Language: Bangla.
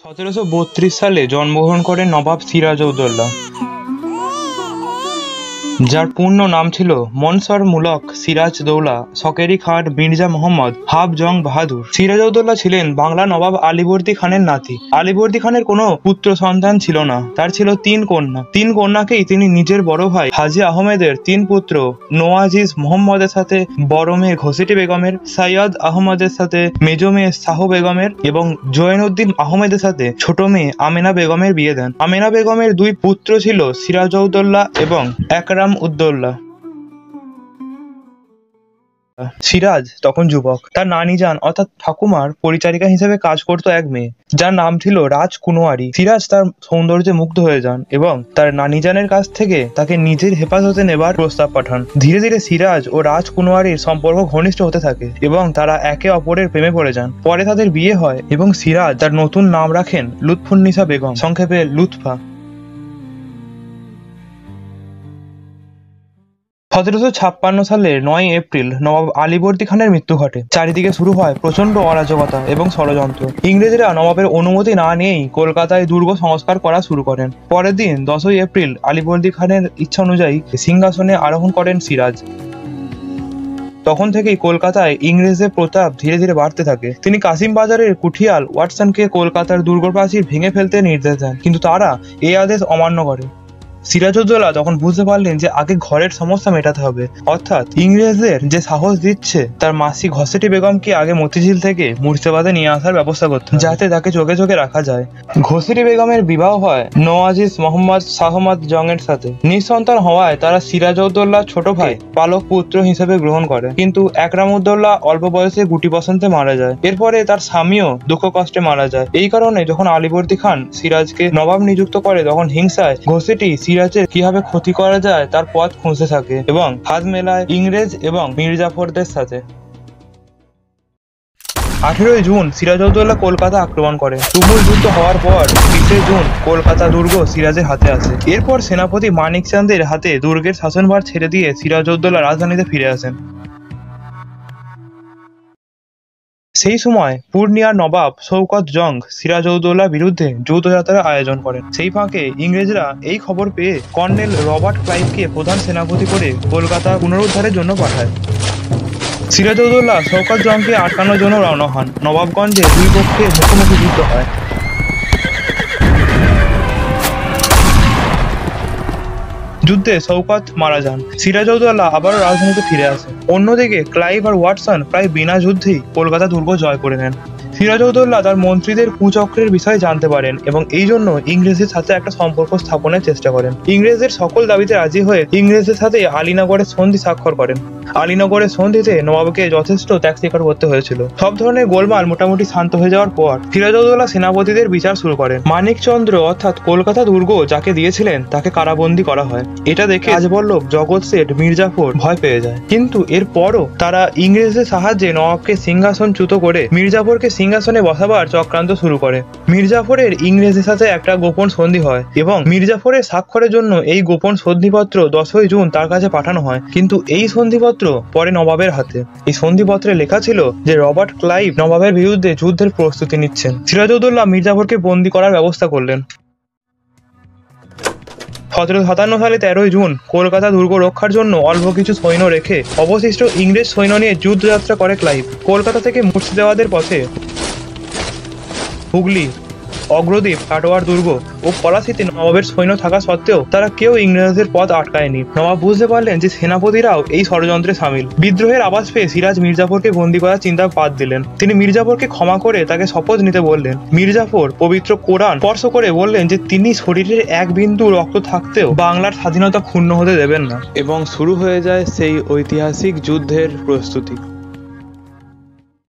1732 সালে জন্মগ্রহণ করেন নবাব সিরাজউদ্দৌলা, যার পূর্ণ নাম ছিল মনসর মুলক সিরাজদৌলা শকেরি খান মির্জা মোহাম্মদ হাফ জং বাহাদুর। সিরাজউদ্দৌলা ছিলেন বাংলা নবাব আলীবর্দী খানের নাতি। আলীবর্দী খানের কোনো পুত্র সন্তান ছিল না, তার ছিল তিন কন্যা। তিন কন্যাকেই তিনি নিজের বড় ভাই হাজী আহমেদের তিন পুত্র নওয়াজিজ মোহাম্মদের সাথে বড় মেয়ে ঘসেটি বেগমের, সৈয়দ আহমদের সাথে মেজ মেয়ে শাহ বেগমের এবং জৈনুদ্দিন আহমেদের সাথে ছোট মেয়ে আমেনা বেগমের বিয়ে দেন। আমেনা বেগমের দুই পুত্র ছিল সিরাজউদ্দৌলা এবং একরাম উদ্দৌলা। সিরাজ তখন যুবক। তার নানি যান অর্থাৎ ঠাকুমার পরিচারিকা হিসেবে কাজ করত এক মেয়ে, যার নাম ছিল রাজ কুনওয়ারি। সিরাজ তার সৌন্দর্যে মুগ্ধ হয়ে যান এবং তার নানিজানের কাছ থেকে তাকে নিজের হেফাজতে নেবার প্রস্তাব পাঠান। ধীরে ধীরে সিরাজ ও রাজ কুনওয়ারির সম্পর্ক ঘনিষ্ঠ হতে থাকে এবং তারা একে অপরের প্রেমে পড়ে যান। পরে তাদের বিয়ে হয় এবং সিরাজ তার নতুন নাম রাখেন লুৎফুন্নিসা বেগম, সংক্ষেপে লুৎফা। 1756 সালের 9 এপ্রিল নবাব আলীবর্দী খানের মৃত্যু ঘটে। চারিদিকে শুরু হয় প্রচন্ড অরাজকতা এবং ষড়যন্ত্র। ইংরেজরা নবাবের অনুমতি না নিয়েই কলকাতায় দুর্গ সংস্কার করা শুরু করেন। পরের দিন 10 এপ্রিল আলীবর্দী খানের ইচ্ছা অনুযায়ী সিংহাসনে আরোহণ করেন সিরাজ। তখন থেকেই কলকাতায় ইংরেজদের প্রতাপ ধীরে ধীরে বাড়তে থাকে। তিনি কাশিম বাজারের কুঠিয়াল ওয়াটসনকে কলকাতার দুর্গ প্রাচীর ভেঙে ফেলতে নির্দেশ দেন, কিন্তু তারা এই আদেশ অমান্য করে। সিরাজউদ্দৌলা তখন বুঝতে পারলেন যে আগে ঘরের সমস্যা মেটাতে হবে, অর্থাৎ ইংরেজদের যে সাহস দিচ্ছে তার মাসি ঘসেটি বেগমকে আগে মতিঝিল থেকে মুর্শিদাবাদে নিয়ে আসার ব্যবস্থা করতে হবে, যাতে তাকে চোখে চোখে রাখা যায়। ঘসেটি বেগমের বিবাহ হয় নওয়াজিজ মোহাম্মদ শাহমাদ জং এর সাথে। নিঃসন্তান হওয়ায় তারা সিরাজউদ্দৌলার ছোট ভাই পালক পুত্র হিসেবে গ্রহণ করে, কিন্তু একরাম উদ্দৌলা অল্প বয়সে গুটি বসন্তে মারা যায়। এরপরে তার স্বামীও দুঃখ কষ্টে মারা যায়। এই কারণে যখন আলীবর্দী খান সিরাজকে নবাব নিযুক্ত করে, তখন হিংসায় ঘসেটি সিরাজের কিভাবে ক্ষতি করা যায় তার পথ খুঁজতে থাকে এবং হাত মেলায় ইংরেজ এবং মির্জাফরদের সাথে। 18 জুন সিরাজউদ্দৌলা কলকাতা আক্রমণ করে। তুমুল যুদ্ধ হওয়ার পর 20 জুন কলকাতা দুর্গ সিরাজের হাতে আসে। এরপর সেনাপতি মানিক চাঁদের হাতে দুর্গের শাসনভার ছেড়ে দিয়ে সিরাজউদ্দৌলা রাজধানীতে ফিরে আসেন। সেই সময় পূর্ণিয়ার নবাব শওকত জং সিরাজউদ্দৌলার বিরুদ্ধে যুদ্ধযাত্রার আয়োজন করেন। সেই ফাঁকে ইংরেজরা এই খবর পেয়ে কর্নেল রবার্ট ক্লাইভকে প্রধান সেনাপতি করে কলকাতা পুনরুদ্ধারের জন্য পাঠায়। সিরাজউদ্দৌলা শওকত জংকে আটকানোর জন্য রওনা হন। নবাবগঞ্জে দুই পক্ষের মুখোমুখি যুদ্ধ হয়। যুদ্ধে শওকত মারা যান। সিরাজউদ্দৌলা আবারও রাজধানীতে ফিরে আসে। অন্যদিকে ক্লাইভ আর ওয়াটসন প্রায় বিনা যুদ্ধেই কলকাতা দুর্গ জয় করে নেন। সিরাজউদ্দৌলা তার মন্ত্রীদের কুচক্রের বিষয়ে জানতে পারেন এবং এই জন্য ইংরেজদের সাথে একটা সম্পর্ক স্থাপনের চেষ্টা করেন। ইংরেজদের সকল দাবিতে রাজি হয়ে ইংরেজদের সাথে আলীনগরের সন্ধি স্বাক্ষর করেন। আলীনগরের সন্ধিতে নবাবকে যথেষ্ট ত্যাগ স্বীকার করতে হয়েছিল। সব ধরনের গোলমাল মোটামুটি শান্ত হয়ে যাওয়ার পর সিরাজউদ্দৌলা সেনাপতিদের বিচার শুরু করেন। মানিকচন্দ্র অর্থাৎ কলকাতা দুর্গ যাকে দিয়েছিলেন তাকে কারাবন্দী করা হয়। এটা দেখে রাজবল্লভ, জগৎ শেঠ, মির্জাফর ভয় পেয়ে যায়, কিন্তু এরপরও তারা ইংরেজদের সাহায্যে নবাবকে সিংহাসনচ্যুত করে মির্জাফরকে সিংহাসনে বসাবার চক্রান্ত শুরু করে। মির্জাফরের ইংরেজদের সাথে একটা গোপন সন্ধি হয় এবং মির্জাফরের স্বাক্ষরের জন্য এই গোপন সন্ধিপত্র 10 জুন তার কাছে পাঠানো হয়, কিন্তু এই সন্ধিপত্র পরে নবাবের হাতে। এই সন্ধিপত্রে লেখা ছিল যে রবার্ট ক্লাইভ নবাবের বিরুদ্ধে যুদ্ধের প্রস্তুতি নিচ্ছেন। সিরাজউদ্দৌলা মির্জাফরকে বন্দী করার ব্যবস্থা করলেন। 1757 সালে 13 জুন কলকাতা দুর্গ রক্ষার জন্য অল্প কিছু সৈন্য রেখে অবশিষ্ট ইংরেজ সৈন্য নিয়ে যুদ্ধযাত্রা করে ক্লাইভ। কলকাতা থেকে মুর্শিদাবাদের পথে হুগলি, অগ্রদ্বীপ, কাটোয়ার দুর্গ ও পলাশীতে নবাবের সৈন্য থাকা সত্ত্বেও তারা কেউ ইংরেজদের পথ আটকায়নি। নবাব বুঝতে পারলেন যে সেনাপতিরাও এই ষড়যন্ত্রে সামিল। বিদ্রোহের আভাস পেয়ে সিরাজ মির্জাফরকে বন্দী করার চিন্তা বাদ দিলেন। তিনি মির্জাফরকে ক্ষমা করে তাকে শপথ নিতে বললেন। মির্জাফর পবিত্র কোরআন স্পর্শ করে বললেন যে তিনি শরীরের এক বিন্দু রক্ত থাকতেও বাংলার স্বাধীনতা ক্ষুণ্ণ হতে দেবেন না, এবং শুরু হয়ে যায় সেই ঐতিহাসিক যুদ্ধের প্রস্তুতি।